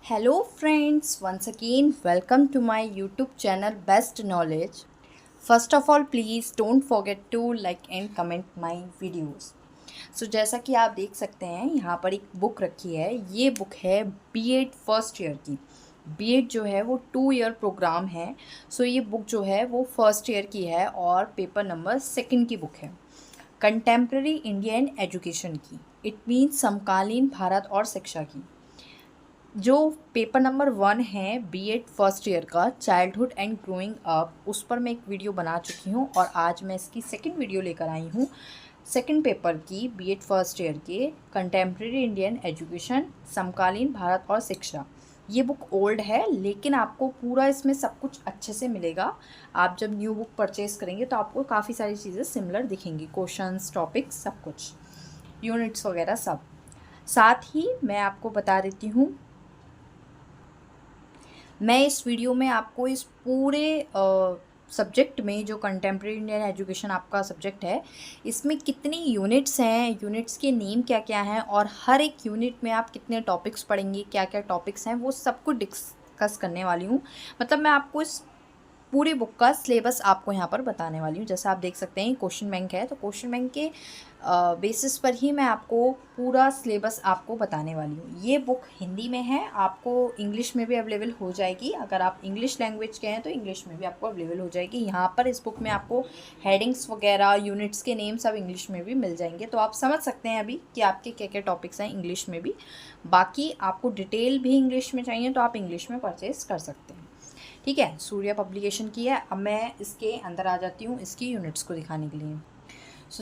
Hello friends, once again welcome to my YouTube channel Best Knowledge. First of all, please don't forget to like and comment my videos. जैसा कि आप देख सकते हैं यहाँ पर एक बुक रखी है। ये बुक है बीएड फर्स्ट ईयर की। बीएड जो है वो 2 ईयर प्रोग्राम है। ये बुक जो है वो फर्स्ट ईयर की है और पेपर नंबर 2 की बुक है। कंटेम्प्रेरी इंडियन एजुकेशन की, इट मीन्स समकालीन भारत और शिक्षा की। जो पेपर नंबर 1 है बीएड फर्स्ट ईयर का, चाइल्डहुड एंड ग्रोइंग अप, उस पर मैं एक वीडियो बना चुकी हूँ और आज मैं इसकी सेकंड वीडियो लेकर आई हूँ। सेकंड पेपर की बीएड फर्स्ट ईयर के कंटेम्प्रेरी इंडियन एजुकेशन, समकालीन भारत और शिक्षा। ये बुक ओल्ड है लेकिन आपको पूरा इसमें सब कुछ अच्छे से मिलेगा। आप जब न्यू बुक परचेज़ करेंगे तो आपको काफ़ी सारी चीज़ें सिमिलर दिखेंगी, क्वेश्चंस, टॉपिक्स, सब कुछ, यूनिट्स वगैरह सब। साथ ही मैं आपको बता देती हूँ, मैं इस वीडियो में आपको इस पूरे सब्जेक्ट में, जो कंटेम्प्रेरी इंडियन एजुकेशन आपका सब्जेक्ट है, इसमें कितनी यूनिट्स हैं, यूनिट्स के नेम क्या क्या हैं और हर एक यूनिट में आप कितने टॉपिक्स पढ़ेंगे, क्या क्या टॉपिक्स हैं, वो सब कुछ डिस्कस करने वाली हूँ। मतलब मैं आपको इस पूरी बुक का सिलेबस आपको यहाँ पर बताने वाली हूँ। जैसा आप देख सकते हैं क्वेश्चन बैंक है, तो क्वेश्चन बैंक के बेसिस पर ही मैं आपको पूरा सिलेबस आपको बताने वाली हूँ। ये बुक हिंदी में है, आपको इंग्लिश में भी अवेलेबल हो जाएगी। अगर आप इंग्लिश लैंग्वेज के हैं तो इंग्लिश में भी आपको अवेलेबल हो जाएगी। यहाँ पर इस बुक में आपको हेडिंग्स वगैरह, यूनिट्स के नेम सब इंग्लिश में भी मिल जाएंगे, तो आप समझ सकते हैं अभी कि आपके क्या क्या टॉपिक्स हैं इंग्लिश में भी। बाकी आपको डिटेल भी इंग्लिश में चाहिए तो आप इंग्लिश में परचेज़ कर सकते हैं। ठीक है, सूर्या पब्लिकेशन की है। अब मैं इसके अंदर आ जाती हूँ इसकी यूनिट्स को दिखाने के लिए।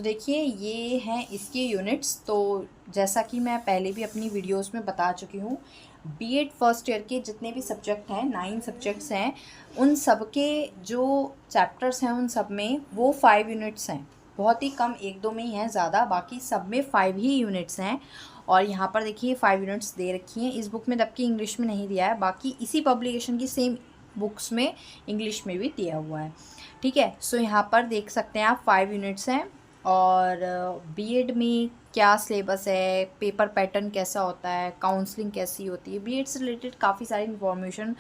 देखिए ये हैं इसके यूनिट्स। तो जैसा कि मैं पहले भी अपनी वीडियोस में बता चुकी हूँ, बीएड फर्स्ट ईयर के जितने भी सब्जेक्ट हैं, 9 सब्जेक्ट्स हैं, उन सब के जो चैप्टर्स हैं उन सब में वो 5 यूनिट्स हैं। बहुत ही कम 1-2 में ही हैं ज़्यादा, बाकी सब में 5 ही यूनिट्स हैं। और यहाँ पर देखिए 5 यूनिट्स दे रखी हैं इस बुक में, जबकि इंग्लिश में नहीं दिया है। बाकी इसी पब्लिकेशन की सेम बुक्स में इंग्लिश में भी दिया हुआ है। ठीक है, यहाँ पर देख सकते हैं आप 5 यूनिट्स हैं। और बीएड में क्या सिलेबस है, पेपर पैटर्न कैसा होता है, काउंसलिंग कैसी होती है, बीएड से रिलेटेड काफ़ी सारी इन्फॉर्मेशन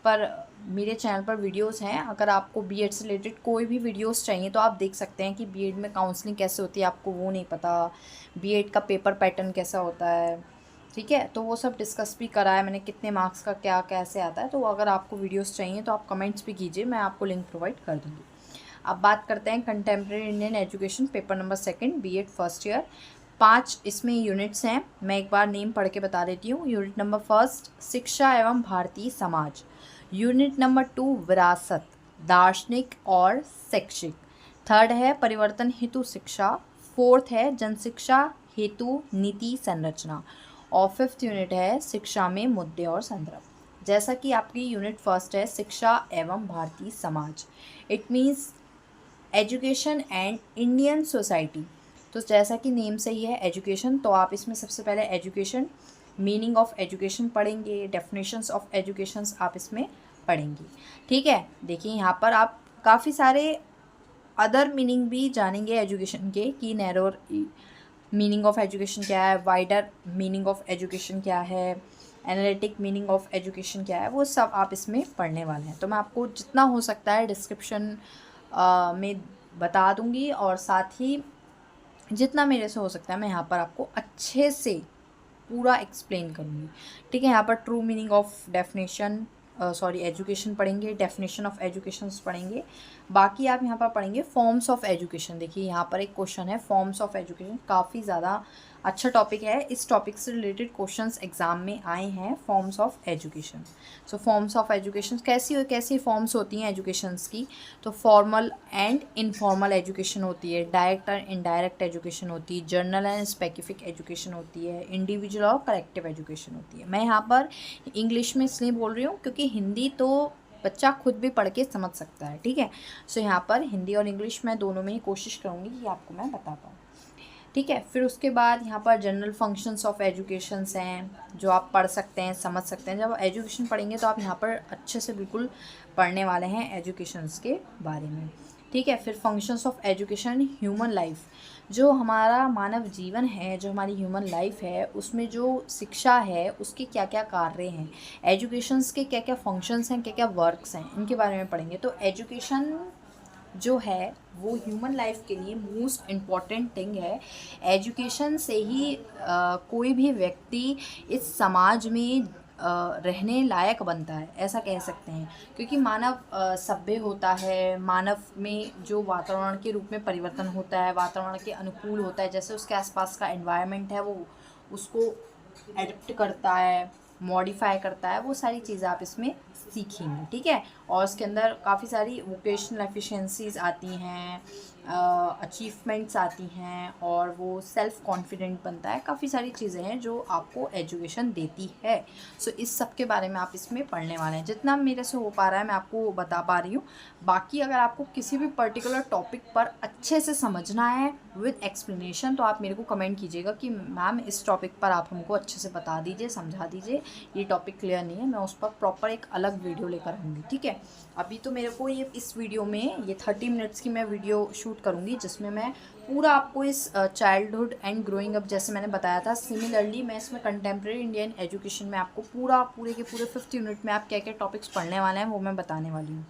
पर मेरे चैनल पर वीडियोस हैं। अगर आपको बीएड से रिलेटेड कोई भी वीडियोस चाहिए तो आप देख सकते हैं कि बीएड में काउंसलिंग कैसे होती है, आपको वो नहीं पता, बीएड का पेपर पैटर्न कैसा होता है, ठीक है, तो वो सब डिस्कस भी करा है मैंने, कितने मार्क्स का क्या कैसे आता है। तो अगर आपको वीडियोस चाहिए तो आप कमेंट्स भी कीजिए, मैं आपको लिंक प्रोवाइड कर दूँगी। अब बात करते हैं contemporary Indian education paper number 2 BEd first year. 5 इसमें यूनिट्स हैं, मैं एक बार नेम पढ़ के बता देती हूँ। यूनिट नंबर 1 शिक्षा एवं भारतीय समाज। यूनिट नंबर 2 विरासत, दार्शनिक और शैक्षिक। 3rd है परिवर्तन हेतु शिक्षा। 4th है जनशिक्षा हेतु नीति संरचना। और 5th यूनिट है शिक्षा में मुद्दे और संदर्भ। जैसा कि आपकी यूनिट 1 है शिक्षा एवं Bharatiya Samaj, it means education and Indian society. तो जैसा कि नेम से ही है एजुकेशन, तो आप इसमें सबसे पहले एजुकेशन, मीनिंग ऑफ एजुकेशन पढ़ेंगे, डेफिनेशंस ऑफ एजुकेशंस आप इसमें पढ़ेंगे। ठीक है, देखिए यहाँ पर आप काफ़ी सारे अदर मीनिंग भी जानेंगे एजुकेशन के, कि नैरोर मीनिंग ऑफ एजुकेशन क्या है, वाइडर मीनिंग ऑफ एजुकेशन क्या है, एनालिटिक मीनिंग ऑफ एजुकेशन क्या है, वो सब आप इसमें पढ़ने वाले हैं। तो मैं आपको जितना हो सकता है डिस्क्रिप्शन में बता दूंगी और साथ ही जितना मेरे से हो सकता है मैं यहाँ पर आपको अच्छे से पूरा एक्सप्लेन करूँगी। ठीक है, यहाँ पर true meaning of definition, education पढ़ेंगे, डेफिनेशन ऑफ एजुकेशंस पढ़ेंगे। बाकी आप यहाँ पर पढ़ेंगे फॉर्म्स ऑफ एजुकेशन। देखिए यहाँ पर एक क्वेश्चन है फॉर्म्स ऑफ एजुकेशन, काफ़ी ज़्यादा अच्छा टॉपिक है। इस टॉपिक से रिलेटेड क्वेश्चंस एग्जाम में आए हैं, forms of education. Forms of education कैसी फॉर्म्स होती हैं एजुकेशंस की, तो फॉर्मल एंड इनफॉर्मल एजुकेशन होती है, डायरेक्ट एंड इनडायरेक्ट एजुकेशन होती है, जर्नल एंड स्पेसिफिक एजुकेशन होती है, इंडिविजुअल और कलेक्टिव एजुकेशन होती है। मैं यहाँ पर इंग्लिश में इसलिए बोल रही हूँ क्योंकि हिंदी तो बच्चा खुद भी पढ़ के समझ सकता है। ठीक है, यहाँ पर हिंदी और इंग्लिश मैं दोनों में ही कोशिश करूँगी कि आपको मैं बता पाऊँ। ठीक है, फिर उसके बाद यहाँ पर जनरल फंक्शंस ऑफ एजुकेशंस हैं जो आप पढ़ सकते हैं, समझ सकते हैं। जब एजुकेशन पढ़ेंगे तो आप यहाँ पर अच्छे से बिल्कुल पढ़ने वाले हैं एजुकेशंस के बारे में। ठीक है। फिर functions of education in human life, जो हमारा मानव जीवन है, जो हमारी ह्यूमन लाइफ है, उसमें जो शिक्षा है उसके क्या क्या कार्य हैं, एजुकेशंस के क्या क्या फंक्शंस हैं, क्या क्या वर्क्स हैं, इनके बारे में पढ़ेंगे। तो एजुकेशन जो है वो ह्यूमन लाइफ के लिए मोस्ट इम्पॉर्टेंट थिंग है। एजुकेशन से ही कोई भी व्यक्ति इस समाज में रहने लायक बनता है, ऐसा कह सकते हैं। क्योंकि मानव सभ्य होता है, मानव में जो वातावरण के रूप में परिवर्तन होता है, वातावरण के अनुकूल होता है, जैसे उसके आसपास का एनवायरनमेंट है वो उसको एडप्ट करता है, मॉडिफाई करता है, वो सारी चीज़ें आप इसमें सीखेंगे। ठीक है। और उसके अंदर काफ़ी सारी वोकेशनल एफिशिएंसीज आती हैं, अचीवमेंट्स आती हैं, और वो सेल्फ कॉन्फिडेंट बनता है। काफ़ी सारी चीज़ें हैं जो आपको एजुकेशन देती है। सो इस सब के बारे में आप इसमें पढ़ने वाले हैं। जितना मेरे से हो पा रहा है मैं आपको बता पा रही हूँ। बाकी अगर आपको किसी भी पर्टिकुलर टॉपिक पर अच्छे से समझना है विद एक्सप्लेनेशन, तो आप मेरे को कमेंट कीजिएगा कि मैम इस टॉपिक पर आप हमको अच्छे से बता दीजिए, समझा दीजिए, ये टॉपिक क्लियर नहीं है, मैं उस पर प्रॉपर एक अलग वीडियो लेकर आऊँगी। ठीक है। अभी तो मेरे को ये इस वीडियो में ये 30 मिनट्स की मैं वीडियो शूट करूँगी, जिसमें मैं पूरा आपको इस चाइल्डहुड एंड ग्रोइंग अप जैसे मैंने बताया था, सिमिलरली मैं इसमें कंटेम्प्रेरी इंडियन एजुकेशन में आपको पूरे के पूरे 50 यूनिट में आप क्या क्या टॉपिक्स पढ़ने वाले हैं वो मैं बताने वाली हूँ।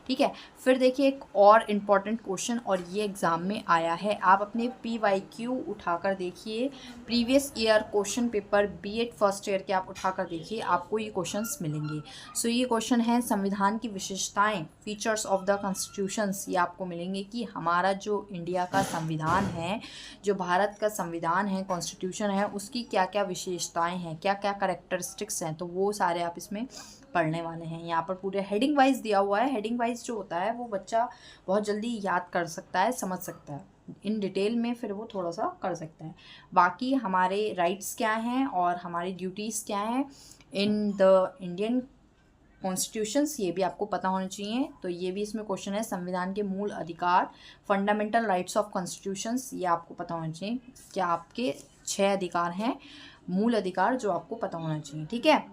ठीक है। फिर देखिए एक और इम्पॉर्टेंट क्वेश्चन, और ये एग्ज़ाम में आया है, आप अपने PYQ उठाकर देखिए, previous year question paper BEd first year के आप उठाकर देखिए, आपको ये क्वेश्चंस मिलेंगे। सो ये क्वेश्चन है संविधान की विशेषताएं, फीचर्स ऑफ द कॉन्स्टिट्यूशंस, ये आपको मिलेंगे कि हमारा जो इंडिया का संविधान है, जो भारत का संविधान है, कॉन्स्टिट्यूशन है, उसकी क्या क्या विशेषताएँ हैं, क्या क्या करेक्टरिस्टिक्स हैं, तो वो सारे आप इसमें पढ़ने वाले हैं। यहाँ पर पूरे हेडिंग वाइज दिया हुआ है। हेडिंग वाइज जो होता है वो बच्चा बहुत जल्दी याद कर सकता है, समझ सकता है, इन डिटेल में फिर वो थोड़ा सा कर सकता है। बाकी हमारे राइट्स क्या हैं और हमारी ड्यूटीज़ क्या हैं इन द इंडियन कॉन्स्टिट्यूशंस, ये भी आपको पता होना चाहिए। तो ये भी इसमें क्वेश्चन है, संविधान के मूल अधिकार, फंडामेंटल राइट्स ऑफ कॉन्स्टिट्यूशंस, ये आपको पता होना चाहिए। क्या आपके 6 अधिकार हैं, मूल अधिकार, जो आपको पता होना चाहिए। ठीक है।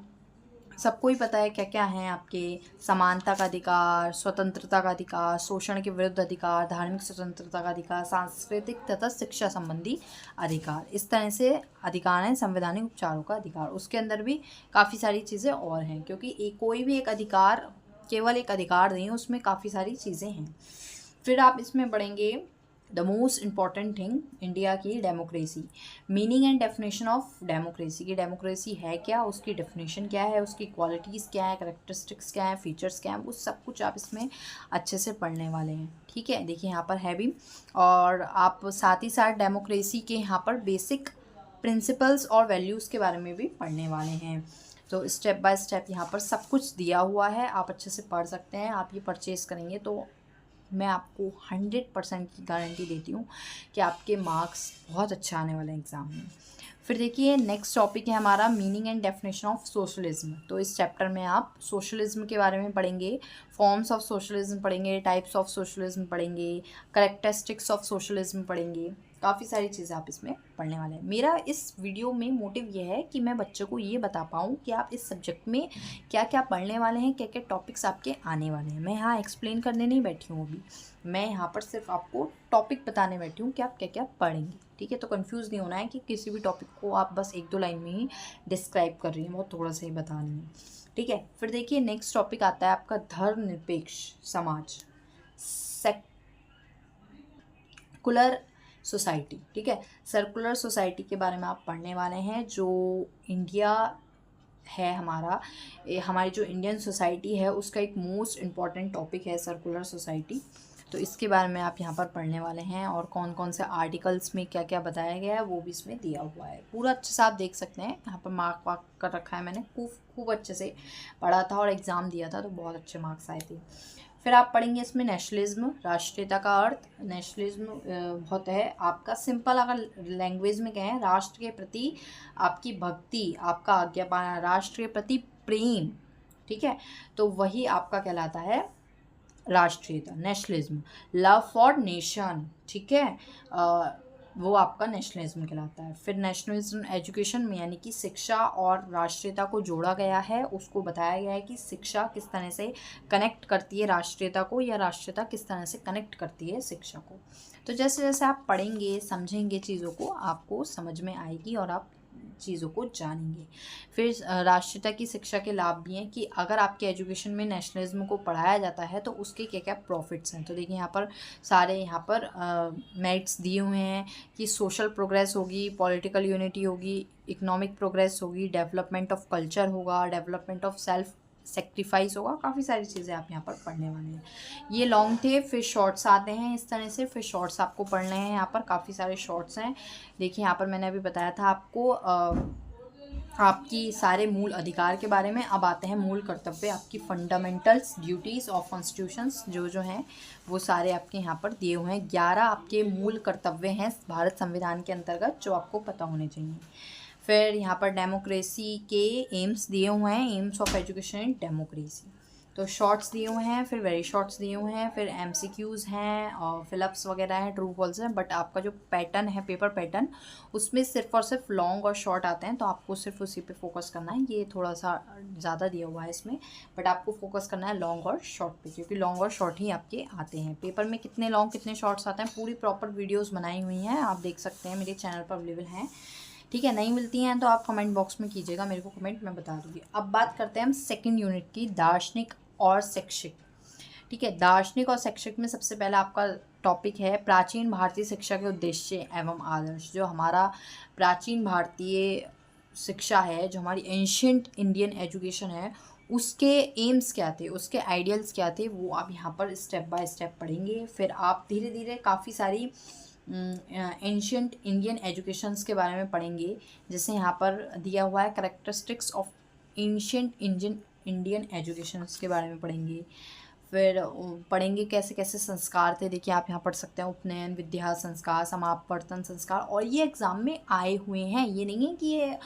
सबको ही पता है क्या क्या हैं आपके, समानता का अधिकार, स्वतंत्रता का अधिकार, शोषण के विरुद्ध अधिकार, धार्मिक स्वतंत्रता का अधिकार, सांस्कृतिक तथा शिक्षा संबंधी अधिकार, इस तरह से अधिकार हैं। संवैधानिक उपचारों का अधिकार, उसके अंदर भी काफ़ी सारी चीज़ें और हैं, क्योंकि कोई भी एक अधिकार केवल एक अधिकार नहीं है, उसमें काफ़ी सारी चीज़ें हैं। फिर आप इसमें पढ़ेंगे the most important thing, India की democracy, meaning and definition of democracy, की डेमोक्रेसी है क्या, उसकी डेफिनेशन क्या है, उसकी क्वालिटीज़ क्या है, करेक्टरिस्टिक्स क्या है, फीचर्स क्या हैं, वो सब कुछ आप इसमें अच्छे से पढ़ने वाले हैं। ठीक है। देखिए यहाँ पर है भी, और आप साथ ही साथ डेमोक्रेसी के यहाँ पर बेसिक प्रिंसिपल्स और वैल्यूज़ के बारे में भी पढ़ने वाले हैं। तो स्टेप बाय स्टेप यहाँ पर सब कुछ दिया हुआ है, आप अच्छे से पढ़ सकते हैं। आप ये परचेज़ करेंगे तो मैं आपको 100% की गारंटी देती हूँ कि आपके मार्क्स बहुत अच्छा आने वाले हैं एग्ज़ाम में। फिर देखिए नेक्स्ट टॉपिक है हमारा meaning and definition of socialism. तो इस चैप्टर में आप सोशलिज्म के बारे में पढ़ेंगे, फॉर्म्स ऑफ सोशलिज्म पढ़ेंगे, टाइप्स ऑफ सोशलिज्म पढ़ेंगे, करेक्टरिस्टिक्स ऑफ सोशलिज्म पढ़ेंगे, काफ़ी सारी चीज़ें आप इसमें पढ़ने वाले हैं। मेरा इस वीडियो में मोटिव ये है कि मैं बच्चों को ये बता पाऊँ कि आप इस सब्जेक्ट में क्या क्या पढ़ने वाले हैं, क्या क्या टॉपिक्स आपके आने वाले हैं। मैं यहाँ एक्सप्लेन करने नहीं बैठी हूँ अभी, मैं यहाँ पर सिर्फ आपको टॉपिक बताने बैठी हूँ कि आप क्या क्या पढ़ेंगे। ठीक है। तो कंफ्यूज नहीं होना है कि किसी भी टॉपिक को आप बस 1-2 लाइन में ही डिस्क्राइब कर रही हैं, बहुत थोड़ा सा ही बता रही हैं। ठीक है। फिर देखिए नेक्स्ट टॉपिक आता है आपका धर्मनिरपेक्ष समाज, सेकुलर सोसाइटी। ठीक है। सर्कुलर सोसाइटी के बारे में आप पढ़ने वाले हैं। जो इंडिया है हमारा, हमारी जो इंडियन सोसाइटी है उसका एक मोस्ट इम्पॉर्टेंट टॉपिक है सर्कुलर सोसाइटी। तो इसके बारे में आप यहाँ पर पढ़ने वाले हैं, और कौन कौन से आर्टिकल्स में क्या क्या बताया गया है वो भी इसमें दिया हुआ है। पूरा अच्छे से आप देख सकते हैं, यहाँ पर मार्क वार्क कर रखा है मैंने, खूब अच्छे से पढ़ा था और एग्ज़ाम दिया था तो बहुत अच्छे मार्क्स आए थे। फिर आप पढ़ेंगे इसमें नेशनलिज्म, राष्ट्रीयता का अर्थ। नेशनलिज्म बहुत है आपका सिंपल, अगर लैंग्वेज में कहें, राष्ट्र के प्रति आपकी भक्ति, आपका आज्ञा पाना, राष्ट्र के प्रति प्रेम। ठीक है। तो वही आपका कहलाता है राष्ट्रीयता, नेशनलिज्म। Love for nation. ठीक है। वो आपका नेशनलिज्म कहलाता है। फिर नेशनलिज्म एजुकेशन में यानी कि शिक्षा और राष्ट्रीयता को जोड़ा गया है, उसको बताया गया है कि शिक्षा किस तरह से कनेक्ट करती है राष्ट्रीयता को, या राष्ट्रीयता किस तरह से कनेक्ट करती है शिक्षा को। तो जैसे जैसे आप पढ़ेंगे समझेंगे चीज़ों को, आपको समझ में आएगी और आप चीज़ों को जानेंगे। फिर राष्ट्रीयता की शिक्षा के लाभ भी हैं कि अगर आपके एजुकेशन में नेशनलिज्म को पढ़ाया जाता है तो उसके क्या क्या प्रॉफिट्स हैं। तो देखिए यहाँ पर सारे यहाँ पर मेरिट्स दिए हुए हैं कि सोशल प्रोग्रेस होगी, पॉलिटिकल यूनिटी होगी, इकोनॉमिक प्रोग्रेस होगी, डेवलपमेंट ऑफ कल्चर होगा, डेवलपमेंट ऑफ सेल्फ सेक्रीफाइस होगा, काफ़ी सारी चीज़ें आप यहाँ पर पढ़ने वाले हैं। ये लॉन्ग थे, फिर शॉर्ट्स आते हैं इस तरह से, फिर शॉर्ट्स आपको पढ़ने हैं। यहाँ पर काफ़ी सारे शॉर्ट्स हैं। देखिए यहाँ पर मैंने अभी बताया था आपको आपकी सारे मूल अधिकार के बारे में। अब आते हैं मूल कर्तव्य, आपकी फंडामेंटल्स ड्यूटीज़ ऑफ कॉन्स्टिट्यूशंस जो हैं वो सारे आपके यहाँ पर दिए हुए हैं। 11 आपके मूल कर्तव्य हैं भारत संविधान के अंतर्गत जो आपको पता होने चाहिए। फिर यहाँ पर डेमोक्रेसी के एम्स दिए हुए हैं, AIIMS of education in democracy. तो शॉर्ट्स दिए हुए हैं, फिर वेरी शॉर्ट्स दिए हुए हैं, फिर एमसीक्यूज़ हैं और फिलअप्स वगैरह हैं, ट्रू फॉल्स हैं। बट आपका जो पैटर्न है पेपर पैटर्न, उसमें सिर्फ और सिर्फ लॉन्ग और शॉर्ट आते हैं, तो आपको सिर्फ उसी पे फोकस करना है। ये थोड़ा सा ज़्यादा दिया हुआ है इसमें, बट आपको फोकस करना है लॉन्ग और शॉर्ट पे, क्योंकि लॉन्ग और शॉर्ट ही आपके आते हैं पेपर में। कितने लॉन्ग कितने शॉर्ट्स आते हैं पूरी प्रॉपर वीडियोज़ बनाई हुई हैं, आप देख सकते हैं, मेरे चैनल पर अवेलेबल हैं। ठीक है, नहीं मिलती हैं तो आप कमेंट बॉक्स में कीजिएगा, मेरे को कमेंट में बता दूँगी। अब बात करते हैं हम सेकंड यूनिट की, दार्शनिक और शैक्षिक। ठीक है, दार्शनिक और शैक्षिक में सबसे पहला आपका टॉपिक है प्राचीन भारतीय शिक्षा के उद्देश्य एवं आदर्श। जो हमारा प्राचीन भारतीय शिक्षा है, जो हमारी एंशियंट इंडियन एजुकेशन है, उसके एम्स क्या थे, उसके आइडियल्स क्या थे, वो आप यहाँ पर स्टेप बाय स्टेप पढ़ेंगे। फिर आप धीरे धीरे काफ़ी सारी एंशियंट इंडियन एजुकेशंस के बारे में पढ़ेंगे। जैसे यहाँ पर दिया हुआ है characteristics of ancient Indian educations के बारे में पढ़ेंगे। फिर पढ़ेंगे कैसे कैसे संस्कार थे। देखिए आप यहाँ पढ़ सकते हैं उपनयन, विद्या संस्कार, समापवर्तन संस्कार, और ये एग्ज़ाम में आए हुए हैं। ये नहीं है कि ये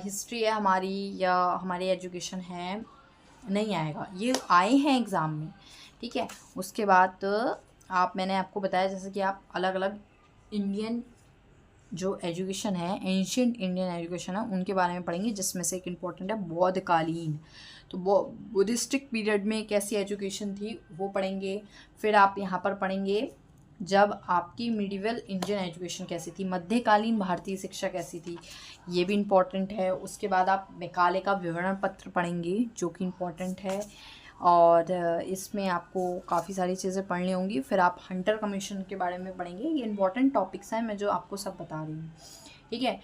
हिस्ट्री है हमारी या हमारी एजुकेशन है, नहीं आएगा, ये आए हैं एग्ज़ाम में। ठीक है, उसके बाद मैंने आपको बताया जैसे कि आप अलग अलग इंडियन जो एजुकेशन है, एंशियंट इंडियन एजुकेशन है, उनके बारे में पढ़ेंगे, जिसमें से एक इम्पॉर्टेंट है बौद्धकालीन। तो बुद्धिस्टिक पीरियड में कैसी एजुकेशन थी वो पढ़ेंगे। फिर आप यहाँ पर पढ़ेंगे जब आपकी मिडिवल इंडियन एजुकेशन कैसी थी, मध्यकालीन भारतीय शिक्षा कैसी थी, ये भी इम्पॉर्टेंट है। उसके बाद आप मैकाले का विवरण पत्र पढ़ेंगे जो कि इम्पॉर्टेंट है, और इसमें आपको काफ़ी सारी चीज़ें पढ़नी होंगी। फिर आप हंटर कमीशन के बारे में पढ़ेंगे। ये इंपॉर्टेंट टॉपिक्स हैं, मैं जो आपको सब बता रही हूँ। ठीक है,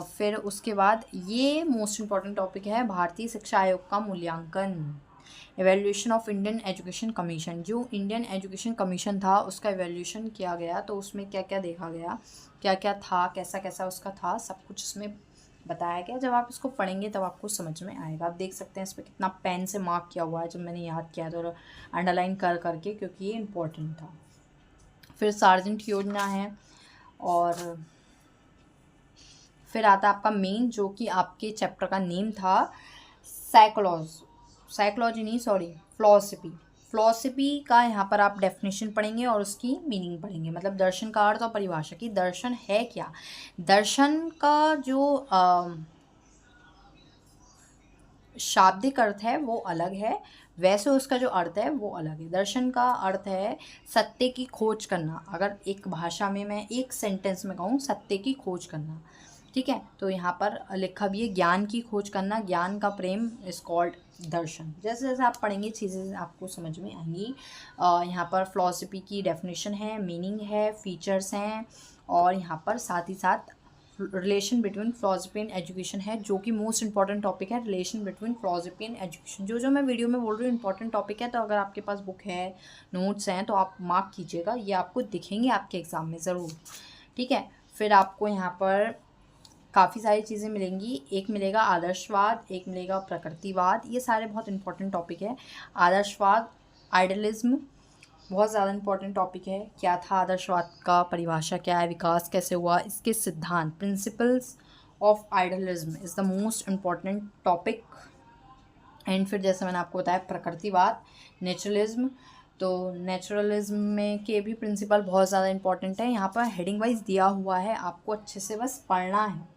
फिर उसके बाद ये मोस्ट इम्पॉर्टेंट टॉपिक है भारतीय शिक्षा आयोग का मूल्यांकन, evaluation of Indian education commission. जो इंडियन एजुकेशन कमीशन था उसका एवेल्यूशन किया गया, तो उसमें क्या क्या देखा गया, क्या क्या था, कैसा कैसा उसका था, सब कुछ इसमें बताया गया। जब आप इसको पढ़ेंगे तब आपको समझ में आएगा। आप देख सकते हैं इस पर कितना पेन से मार्क किया हुआ है, जब मैंने याद किया तो अंडरलाइन कर करके, क्योंकि ये इम्पोर्टेंट था। फिर सार्जेंट योजना है, और फिर आता है आपका मेन, जो कि आपके चैप्टर का नेम था साइकोलॉजी नहीं सॉरी फिलॉसफी का। यहाँ पर आप डेफिनेशन पढ़ेंगे और उसकी मीनिंग पढ़ेंगे, मतलब दर्शन का अर्थ और परिभाषा की। दर्शन है क्या, दर्शन का जो शाब्दिक अर्थ है वो अलग है, वैसे उसका जो अर्थ है वो अलग है। दर्शन का अर्थ है सत्य की खोज करना। अगर एक भाषा में मैं एक सेंटेंस में कहूँ, सत्य की खोज करना। ठीक है, तो यहाँ पर लिखा भी है ज्ञान की खोज करना, ज्ञान का प्रेम इज कॉल्ड दर्शन। जैसे जैसे आप पढ़ेंगे चीज़ें आपको समझ में आएंगी। यहाँ पर फिलॉसफी की डेफिनेशन है, मीनिंग है, फीचर्स हैं, और यहाँ पर साथ ही साथ relation between philosophy and education है, जो कि मोस्ट इंपॉर्टेंट टॉपिक है, relation between philosophy and education. जो मैं वीडियो में बोल रही हूँ इंपॉर्टेंट टॉपिक है, तो अगर आपके पास बुक है, नोट्स हैं, तो आप मार्क कीजिएगा, ये आपको दिखेंगे आपके एग्ज़ाम में ज़रूर। ठीक है, फिर आपको यहाँ पर काफ़ी सारी चीज़ें मिलेंगी। एक मिलेगा आदर्शवाद, एक मिलेगा प्रकृतिवाद, ये सारे बहुत इंपॉर्टेंट टॉपिक है। आदर्शवाद, आइडियलिज्म बहुत ज़्यादा इंपॉर्टेंट टॉपिक है। क्या था आदर्शवाद का, परिभाषा क्या है, विकास कैसे हुआ, इसके सिद्धांत, principles of idealism is the most important topic. And फिर जैसे मैंने आपको बताया प्रकृतिवाद, नेचुरलिज्म, तो नेचुरलिज्म में के भी प्रिंसिपल बहुत ज़्यादा इंपॉर्टेंट है। यहाँ पर हेडिंग वाइज दिया हुआ है, आपको अच्छे से बस पढ़ना है।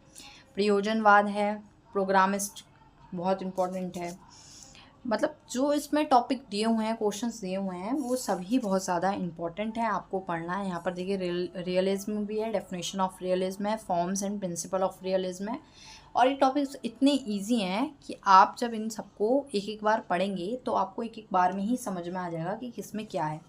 प्रयोजनवाद है, प्रोग्रामिस्ट बहुत इम्पॉर्टेंट है। मतलब जो इसमें टॉपिक दिए हुए हैं, क्वेश्चंस दिए हुए हैं, वो सभी बहुत ज़्यादा इंपॉर्टेंट है, आपको पढ़ना है। यहाँ पर देखिए रियलिज्म भी है, डेफिनेशन ऑफ रियलिज्म है, forms and principle of realism है। और ये टॉपिक्स इतने इजी हैं कि आप जब इन सबको एक एक बार पढ़ेंगे तो आपको एक एक बार में ही समझ में आ जाएगा कि किसमें क्या है।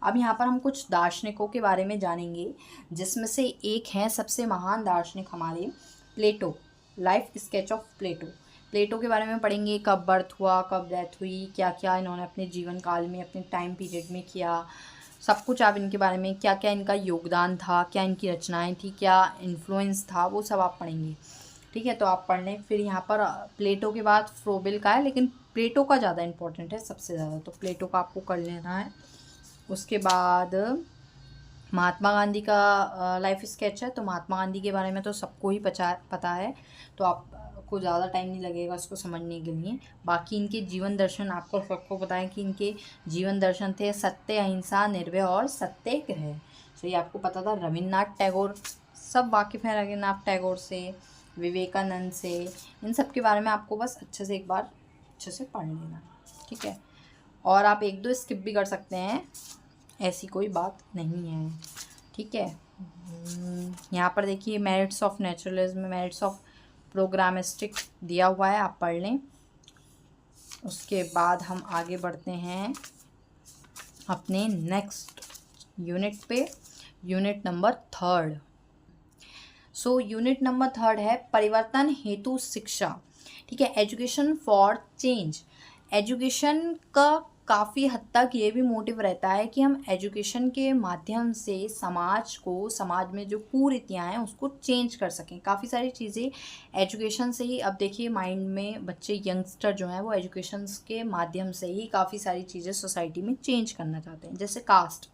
अब यहाँ पर हम कुछ दार्शनिकों के बारे में जानेंगे, जिसमें से एक हैं सबसे महान दार्शनिक हमारे Plato. Life sketch of Plato. Plato के बारे में पढ़ेंगे, कब बर्थ हुआ, कब डेथ हुई, क्या क्या इन्होंने अपने जीवन काल में, अपने टाइम पीरियड में किया, सब कुछ आप इनके बारे में, क्या क्या इनका योगदान था, क्या इनकी रचनाएं थी, क्या इन्फ्लुएंस था, वो सब आप पढ़ेंगे। ठीक है, तो आप पढ़ लें। फिर यहाँ पर प्लेटो के बाद फ्रोबेल का है, लेकिन प्लेटो का ज़्यादा इंपॉर्टेंट है सबसे ज़्यादा, तो प्लेटो का आपको कर लेना है। उसके बाद महात्मा गांधी का लाइफ स्केच है। तो महात्मा गांधी के बारे में तो सबको ही पता है, तो आपको ज़्यादा टाइम नहीं लगेगा इसको समझने के लिए। बाकी इनके जीवन दर्शन आपको सबको पता है कि इनके जीवन दर्शन थे सत्य, अहिंसा, निर्भय और सत्याग्रह। तो ये आपको पता था। रविन्द्रनाथ टैगोर, सब वाकिफ़ हैं रविन्द्रनाथ टैगोर से, विवेकानंद से, इन सब के बारे में आपको बस अच्छे से एक बार अच्छे से पढ़ लेना। ठीक है, और आप एक दो स्किप भी कर सकते हैं, ऐसी कोई बात नहीं है। ठीक है, यहाँ पर देखिए merits of naturalism, merits of pragmatism दिया हुआ है, आप पढ़ लें। उसके बाद हम आगे बढ़ते हैं अपने नेक्स्ट यूनिट पे, unit number 3। So unit number 3 है परिवर्तन हेतु शिक्षा। ठीक है, एजुकेशन फॉर चेंज। एजुकेशन का काफ़ी हद तक ये भी मोटिव रहता है कि हम एजुकेशन के माध्यम से समाज को, समाज में जो कुरीतियाँ हैं उसको चेंज कर सकें। काफ़ी सारी चीज़ें एजुकेशन से ही, अब देखिए माइंड में बच्चे, यंगस्टर जो हैं वो एजुकेशन के माध्यम से ही काफ़ी सारी चीज़ें सोसाइटी में चेंज करना चाहते हैं। जैसे कास्ट,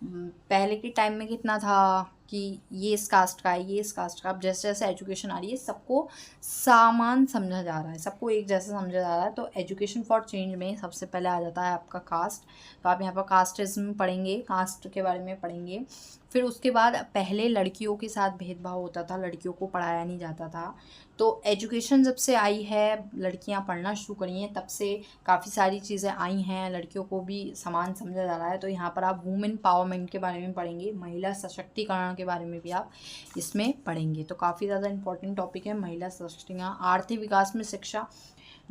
पहले के टाइम में कितना था कि ये इस कास्ट का है, ये इस कास्ट का। अब जैसे जैसे एजुकेशन आ रही है सबको सामान समझा जा रहा है, सबको एक जैसा समझा जा रहा है। तो एजुकेशन फॉर चेंज में सबसे पहले आ जाता है आपका कास्ट। तो आप यहाँ पर कास्टिज्म पढ़ेंगे, कास्ट के बारे में पढ़ेंगे। फिर उसके बाद पहले लड़कियों के साथ भेदभाव होता था, लड़कियों को पढ़ाया नहीं जाता था। तो एजुकेशन जब से आई है, लड़कियां पढ़ना शुरू करी हैं, तब से काफ़ी सारी चीज़ें आई हैं, लड़कियों को भी समान समझा जा रहा है। तो यहाँ पर आप वुमेन पावरमेंट के बारे में पढ़ेंगे, महिला सशक्तिकरण के बारे में भी आप इसमें पढ़ेंगे। तो काफ़ी ज़्यादा इंपॉर्टेंट टॉपिक है महिला सशक्तिकरण। आर्थिक विकास में शिक्षा,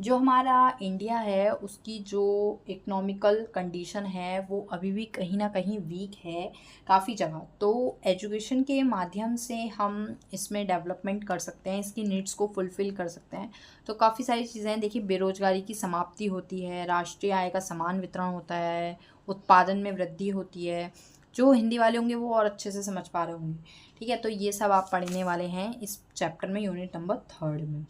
जो हमारा इंडिया है उसकी जो इकोनॉमिकल कंडीशन है वो अभी भी कहीं ना कहीं वीक है काफ़ी जगह। तो एजुकेशन के माध्यम से हम इसमें डेवलपमेंट कर सकते हैं, इसकी नीड्स को फुलफ़िल कर सकते हैं। तो काफ़ी सारी चीज़ें हैं। देखिए, बेरोजगारी की समाप्ति होती है, राष्ट्रीय आय का समान वितरण होता है, उत्पादन में वृद्धि होती है। जो हिंदी वाले होंगे वो और अच्छे से समझ पा रहे होंगे। ठीक है, तो ये सब आप पढ़ने वाले हैं इस चैप्टर में, यूनिट नंबर 3 में।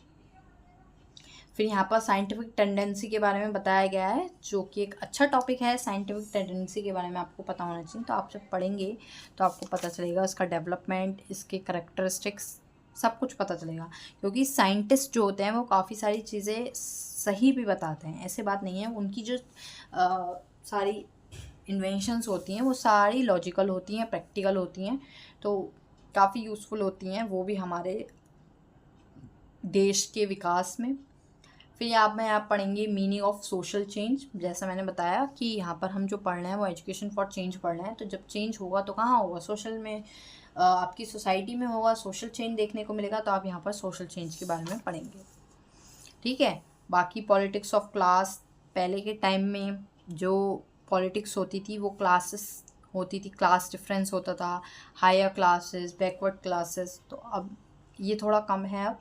फिर यहाँ पर साइंटिफिक टेंडेंसी के बारे में बताया गया है, जो कि एक अच्छा टॉपिक है। साइंटिफिक टेंडेंसी के बारे में आपको पता होना चाहिए। तो आप जब पढ़ेंगे तो आपको पता चलेगा इसका डेवलपमेंट, इसके करैक्टरिस्टिक्स, सब कुछ पता चलेगा। क्योंकि साइंटिस्ट जो होते हैं वो काफ़ी सारी चीज़ें सही भी बताते हैं, ऐसे बात नहीं है। उनकी जो सारी इन्वेंशंस होती हैं वो सारी लॉजिकल होती हैं, प्रैक्टिकल होती हैं, तो काफ़ी यूज़फुल होती हैं, वो भी हमारे देश के विकास में। फिर यहाँ में आप पढ़ेंगे मीनिंग ऑफ सोशल चेंज। जैसा मैंने बताया कि यहाँ पर हम जो पढ़ रहे हैं वो एजुकेशन फॉर चेंज पढ़ रहे हैं। तो जब चेंज होगा तो कहाँ होगा? सोशल में, आपकी सोसाइटी में होगा, सोशल चेंज देखने को मिलेगा। तो आप यहाँ पर सोशल चेंज के बारे में पढ़ेंगे। ठीक है, बाकी पॉलिटिक्स ऑफ क्लास, पहले के टाइम में जो पॉलिटिक्स होती थी वो क्लासेस होती थी, क्लास डिफरेंस होता था, हायर क्लासेस, बैकवर्ड क्लासेस। तो अब ये थोड़ा कम है,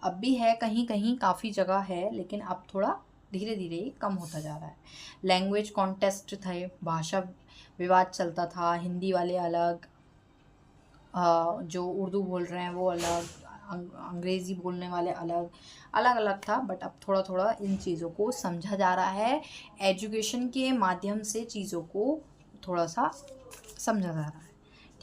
अब भी है कहीं कहीं, काफ़ी जगह है, लेकिन अब थोड़ा धीरे धीरे कम होता जा रहा है। लैंग्वेज कॉन्टेस्ट थे, भाषा विवाद चलता था, हिंदी वाले अलग, जो उर्दू बोल रहे हैं वो अलग, अंग्रेज़ी बोलने वाले अलग, अलग अलग था। बट अब थोड़ा थोड़ा इन चीज़ों को समझा जा रहा है, एजुकेशन के माध्यम से चीज़ों को थोड़ा सा समझा जा रहा है।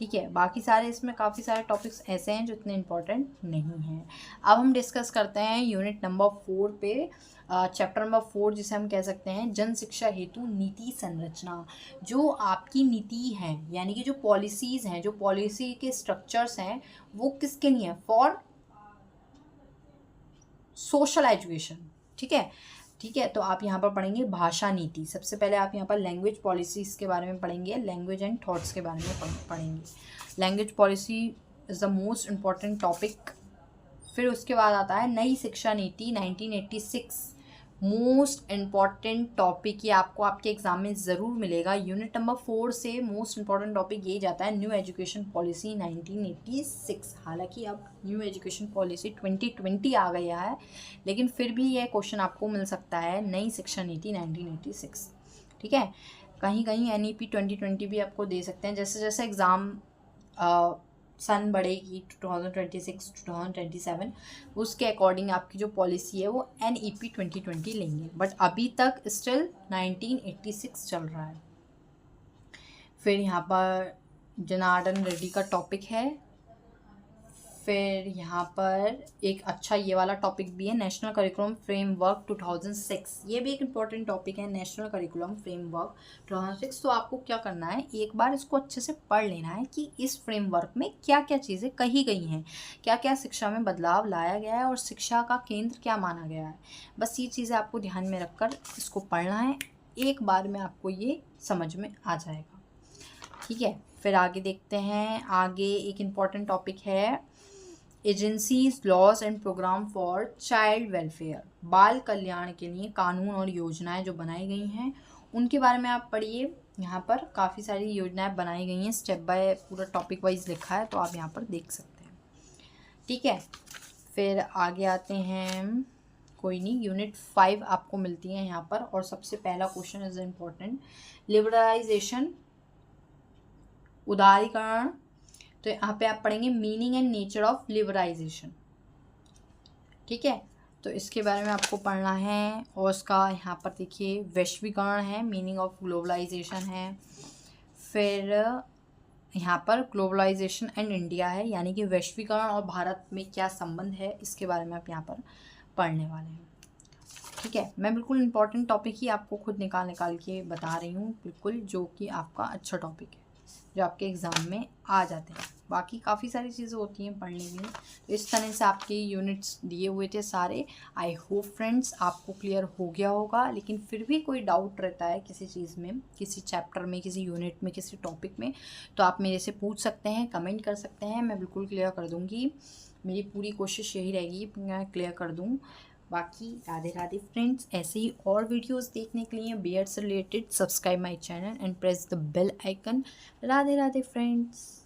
ठीक है। बाकी सारे इसमें काफ़ी सारे टॉपिक्स ऐसे हैं जो इतने इम्पोर्टेंट नहीं हैं। अब हम डिस्कस करते हैं यूनिट नंबर 4 पे, चैप्टर नंबर 4 जिसे हम कह सकते हैं जन शिक्षा हेतु नीति संरचना। जो आपकी नीति है यानी कि जो पॉलिसीज़ हैं, जो पॉलिसी के स्ट्रक्चर्स हैं, वो किसके लिए हैं? For social education. ठीक है, ठीक है। तो आप यहाँ पर पढ़ेंगे भाषा नीति। सबसे पहले आप यहाँ पर लैंग्वेज पॉलिसीज़ के बारे में पढ़ेंगे, लैंग्वेज एंड थॉट्स के बारे में पढ़ेंगे। Language policy is the most important topic. फिर उसके बाद आता है नई शिक्षा नीति 1986, मोस्ट इम्पॉर्टेंट टॉपिक। ये आपको आपके एग्जाम में ज़रूर मिलेगा। यूनिट नंबर 4 से मोस्ट इम्पॉर्टेंट टॉपिक यही जाता है, न्यू एजुकेशन पॉलिसी 1986। हालांकि अब न्यू एजुकेशन पॉलिसी 2020 आ गया है, लेकिन फिर भी यह क्वेश्चन आपको मिल सकता है, नई शिक्षा नीति 1986। ठीक है, कहीं कहीं NEP 2020 भी आपको दे सकते हैं। जैसे जैसे एग्ज़ाम सन बढ़ेगी 2026 2027, उसके अकॉर्डिंग आपकी जो पॉलिसी है वो NEP 2020 लेंगे, बट अभी तक स्टिल 1986 चल रहा है। फिर यहाँ पर जनार्दन रेड्डी का टॉपिक है। फिर यहाँ पर एक अच्छा ये वाला टॉपिक भी है, नेशनल करिकुलम फ्रेमवर्क 2006। ये भी एक इम्पॉर्टेंट टॉपिक है, नेशनल करिकुलम फ्रेमवर्क 2006। तो आपको क्या करना है, एक बार इसको अच्छे से पढ़ लेना है कि इस फ्रेमवर्क में क्या क्या चीज़ें कही गई हैं, क्या क्या शिक्षा में बदलाव लाया गया है और शिक्षा का केंद्र क्या माना गया है। बस ये चीज़ें आपको ध्यान में रखकर इसको पढ़ना है, एक बार में आपको ये समझ में आ जाएगा। ठीक है, फिर आगे देखते हैं। आगे एक इम्पॉर्टेंट टॉपिक है agencies, laws and program for child welfare. बाल कल्याण के लिए कानून और योजनाएं जो बनाई गई हैं उनके बारे में आप पढ़िए। यहाँ पर काफ़ी सारी योजनाएं बनाई गई हैं, स्टेप बाय पूरा टॉपिक वाइज लिखा है, तो आप यहाँ पर देख सकते हैं। ठीक है, फिर आगे आते हैं। कोई नहीं, यूनिट 5 आपको मिलती है यहाँ पर, और सबसे पहला क्वेश्चन इज इम्पोर्टेंट, लिबरलाइजेशन, उदारीकरण। तो यहाँ पे आप पढ़ेंगे meaning and nature of liberalisation. ठीक है, तो इसके बारे में आपको पढ़ना है। और उसका यहाँ पर देखिए वैश्वीकरण है, मीनिंग ऑफ ग्लोबलाइजेशन है। फिर यहाँ पर ग्लोबलाइजेशन एंड इंडिया है, यानी कि वैश्वीकरण और भारत में क्या संबंध है, इसके बारे में आप यहाँ पर पढ़ने वाले हैं। ठीक है, मैं बिल्कुल इम्पॉर्टेंट टॉपिक ही आपको खुद निकाल के बता रही हूँ, बिल्कुल जो कि आपका अच्छा टॉपिक है, जो आपके एग्ज़ाम में आ जाते हैं। बाकी काफ़ी सारी चीज़ें होती हैं पढ़ने के लिए। तो इस तरह से आपके यूनिट्स दिए हुए थे सारे। आई होप फ्रेंड्स आपको क्लियर हो गया होगा, लेकिन फिर भी कोई डाउट रहता है किसी चीज़ में, किसी चैप्टर में, किसी यूनिट में, किसी टॉपिक में, तो आप मेरे से पूछ सकते हैं, कमेंट कर सकते हैं, मैं बिल्कुल क्लियर कर दूँगी। मेरी पूरी कोशिश यही रहेगी मैं क्लियर कर दूँ। बाकी राधे राधे फ्रेंड्स, ऐसे ही और वीडियोस देखने के लिए बीएड से related subscribe my channel and press the bell icon. Radhe Radhe friends.